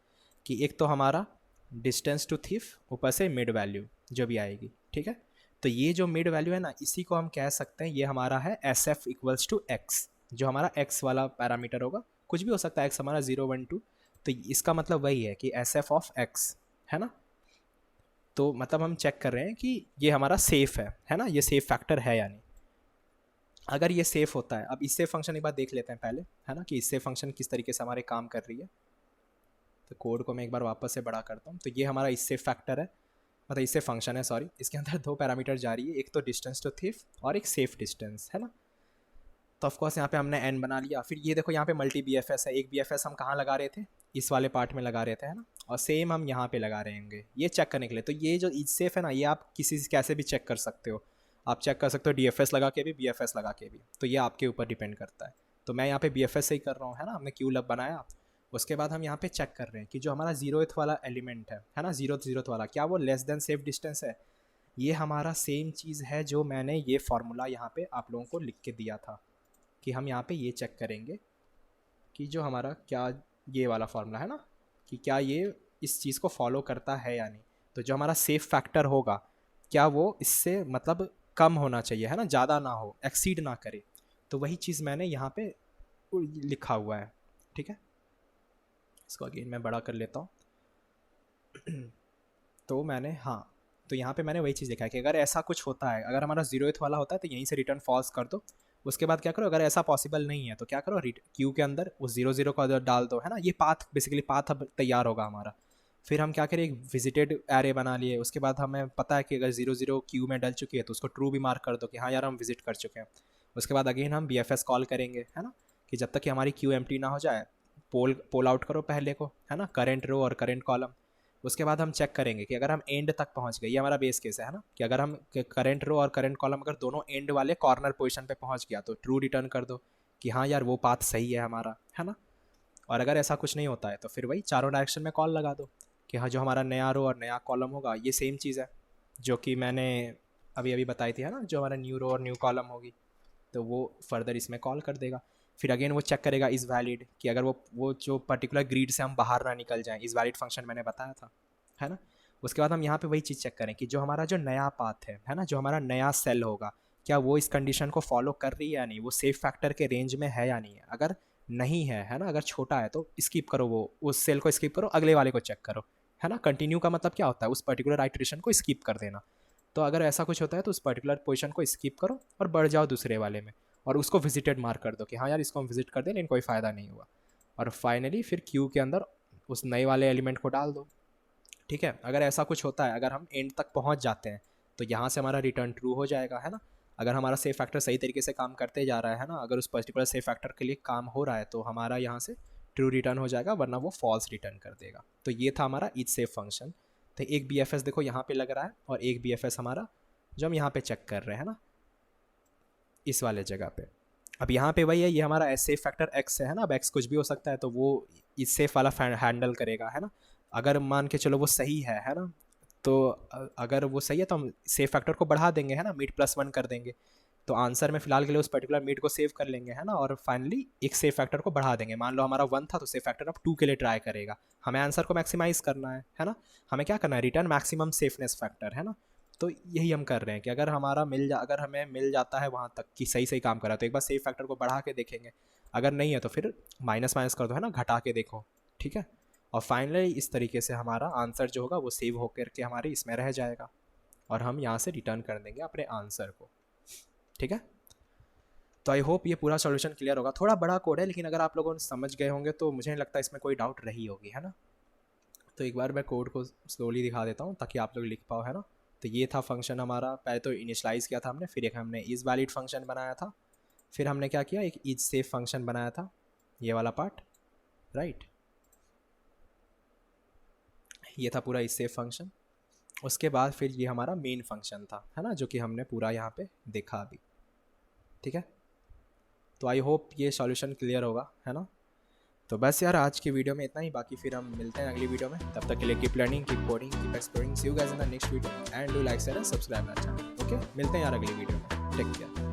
कि एक तो हमारा डिस्टेंस टू थीफ, ऊपर से मिड वैल्यू जो भी आएगी, ठीक है। तो ये जो मिड वैल्यू है ना, इसी को हम कह सकते हैं ये हमारा है S F equals to X, जो हमारा एक्स वाला पैरामीटर होगा, कुछ भी हो सकता है एक्स हमारा 0 1 2। तो इसका मतलब वही है कि एस एफ ऑफ एक्स, है ना। तो मतलब हम चेक कर रहे हैं कि ये हमारा सेफ है ना, ये सेफ फैक्टर है या नहीं। अगर ये सेफ होता है, अब इससे फंक्शन एक बार देख लेते हैं पहले, है ना, कि इससे फंक्शन किस तरीके से हमारे काम कर रही है। तो कोड को मैं एक बार वापस से बड़ा करता हूँ। तो ये हमारा इससे फैक्टर है, मतलब इससे फंक्शन है सॉरी, इसके अंदर 2 पैरामीटर जा रही है, एक तो डिस्टेंस टू थीफ और एक सेफ डिस्टेंस, है ना। तो ऑफकोर्स यहाँ पे हमने एन बना लिया। फिर ये देखो यहाँ पे मल्टी बी एफ एस है, एक बी एफ एस हम कहाँ लगा रहे थे, इस वाले पार्ट में लगा रहे थे, है ना, और सेम हम यहाँ पे लगा रहे होंगे ये चेक करने के लिए। तो ये जो इज सेफ है ना, ये आप किसी से कैसे भी चेक कर सकते हो, आप चेक कर सकते हो डी एफ एस लगा के भी, बी एफ एस लगा के भी, तो ये आपके ऊपर डिपेंड करता है। तो मैं यहाँ पे बी एफ एस से ही कर रहा हूँ, है ना, हमने क्यू लब बनाया। उसके बाद हम यहाँ पे चेक कर रहे हैं कि जो हमारा 0th वाला एलिमेंट है ना, 0th वाला, क्या वो लेस देन सेफ डिस्टेंस है। ये हमारा सेम चीज़ है जो मैंने ये फार्मूला यहाँ पे आप लोगों को लिख के दिया था, कि हम यहाँ पे ये चेक करेंगे कि जो हमारा क्या ये वाला फार्मूला है ना, कि क्या ये इस चीज़ को फॉलो करता है या नहीं। तो जो हमारा सेफ फैक्टर होगा क्या वो इससे मतलब कम होना चाहिए, है ना, ज़्यादा ना हो, एक्सीड ना करे। तो वही चीज़ मैंने यहाँ पे लिखा हुआ है, ठीक है। इसको अगेन मैं बड़ा कर लेता हूँ। तो मैंने हाँ, तो यहाँ पे मैंने वही चीज़ लिखा है कि अगर ऐसा कुछ होता है, अगर हमारा 0th वाला होता है तो यहीं से रिटर्न फॉल्स कर दो। उसके बाद क्या करो, अगर ऐसा पॉसिबल नहीं है तो क्या करो, क्यू के अंदर उस 0 को डाल दो, है ना। ये पाथ बेसिकली पाथ अब तैयार होगा हमारा। फिर हम क्या करें, एक विजिटेड एरे बना लिए। उसके बाद हमें पता है कि अगर 0 क्यू में डल चुकी है तो उसको ट्रू भी मार्क कर दो कि हाँ यार हम विजिट कर चुके हैं। उसके बाद अगेन हम बी एफ एस कॉल करेंगे, है ना, कि जब तक कि हमारी क्यू एम्प्टी ना हो जाए पोल आउट करो पहले को, है ना, करेंट रो और करेंट कॉलम। उसके बाद हम चेक करेंगे कि अगर हम एंड तक पहुंच गए, ये हमारा बेस केस है ना, कि अगर हम करेंट रो और करेंट कॉलम अगर दोनों एंड वाले कॉर्नर पोजीशन पे पहुंच गया तो ट्रू रिटर्न कर दो कि हाँ यार वो पाथ सही है हमारा, है ना। और अगर ऐसा कुछ नहीं होता है तो फिर वही चारों डायरेक्शन में कॉल लगा दो कि हाँ जो हमारा नया रो और नया कॉलम होगा ये सेम चीज़ है जो कि मैंने अभी अभी बताई थी, है ना, जो हमारा न्यू रो और न्यू कॉलम होगी तो वो फर्दर इसमें कॉल कर देगा। फिर अगेन वो चेक करेगा इज़ वैलिड, कि अगर वो जो पर्टिकुलर ग्रिड से हम बाहर ना निकल जाएं, इज़ वैलिड फंक्शन मैंने बताया था, है ना। उसके बाद हम यहाँ पे वही चीज़ चेक करें कि जो हमारा जो नया पाथ है ना, जो हमारा नया सेल होगा क्या वो इस कंडीशन को फॉलो कर रही है या नहीं, वो सेफ फैक्टर के रेंज में है या नहीं है। अगर नहीं है ना, अगर छोटा है तो स्किप करो, वो उस सेल को स्किप करो, अगले वाले को चेक करो, है ना। कंटिन्यू का मतलब क्या होता है, उस पर्टिकुलर आइटरेशन को स्किप कर देना। तो अगर ऐसा कुछ होता है तो उस पर्टिकुलर पोजीशन को स्किप करो और बढ़ जाओ दूसरे वाले में, और उसको विजिटेड मार्क कर दो कि हाँ यार इसको हम विजिट कर दें लेकिन कोई फ़ायदा नहीं हुआ। और फाइनली फिर क्यू के अंदर उस नए वाले एलिमेंट को डाल दो, ठीक है। अगर ऐसा कुछ होता है, अगर हम एंड तक पहुंच जाते हैं तो यहाँ से हमारा रिटर्न ट्रू हो जाएगा, है ना। अगर हमारा सेफ फैक्टर सही तरीके से काम करते जा रहा है ना, अगर उस पर्टिकुलर सेफ फैक्टर के लिए काम हो रहा है तो हमारा यहाँ से ट्रू रिटर्न हो जाएगा, वरना वो फॉल्स रिटर्न कर देगा। तो ये था हमारा ईच सेफ फंक्शन। तो एक BFS देखो यहाँ पे लग रहा है और एक BFS हमारा जो हम यहाँ पे चेक कर रहे हैं ना, इस वाले जगह पे। अब यहाँ पे वही है, ये हमारा सेफ फैक्टर x है ना, अब x कुछ भी हो सकता है तो वो इस सेफ वाला हैंडल करेगा, है ना। अगर मान के चलो वो सही है ना, तो अगर वो सही है तो हम सेफ फैक्टर को बढ़ा देंगे, है ना, मीट +1 कर देंगे। तो आंसर में फिलहाल के लिए उस पर्टिकुलर मीट को सेव कर लेंगे, है ना, और फाइनली एक सेफ फैक्टर को बढ़ा देंगे। मान लो हमारा 1 था तो सेफ फैक्टर अब 2 के लिए ट्राई करेगा। हमें आंसर को मैक्सिमाइज करना है ना, हमें क्या करना है, रिटर्न मैक्सिमम सेफनेस फैक्टर, है ना। तो यही हम कर रहे हैं कि अगर अगर हमें मिल जाता है वहाँ तक कि सही काम कर रहा है तो एक बार सेफ फैक्टर को बढ़ा के देखेंगे, अगर नहीं है तो फिर माइनस माइनस कर दो, है ना, घटा के देखो, ठीक है। और फाइनली इस तरीके से हमारा आंसर जो होगा वो सेव होकर के हमारे इसमें रह जाएगा और हम यहाँ से रिटर्न कर देंगे अपने आंसर को, ठीक है। तो आई होप ये पूरा सॉल्यूशन क्लियर होगा। थोड़ा बड़ा कोड है लेकिन अगर आप लोगों ने समझ गए होंगे तो मुझे नहीं लगता इसमें कोई डाउट रही होगी, है ना। तो एक बार मैं कोड को स्लोली दिखा देता हूँ ताकि आप लोग लिख पाओ, है ना। तो ये था फंक्शन हमारा, पहले तो इनिशलाइज़ किया था हमने, फिर एक हमने इज वैलिड फंक्शन बनाया था, फिर हमने क्या किया, एक इज सेफ फंक्शन बनाया था, ये वाला पार्ट, राइट। ये था पूरा इज सेफ फंक्शन। उसके बाद फिर ये हमारा मेन फंक्शन था, है ना, जो कि हमने पूरा यहाँ पे देखा अभी, ठीक है। तो आई होप ये सॉल्यूशन क्लियर होगा, है ना। तो बस यार आज की वीडियो में इतना ही, बाकी फिर हम मिलते हैं अगली वीडियो में। तब तक के लिए keep learning, keep coding, keep exploring. See you guys in the next video and do like share and subscribe my channel. Okay, मिलते हैं यार अगली वीडियो में। Take care.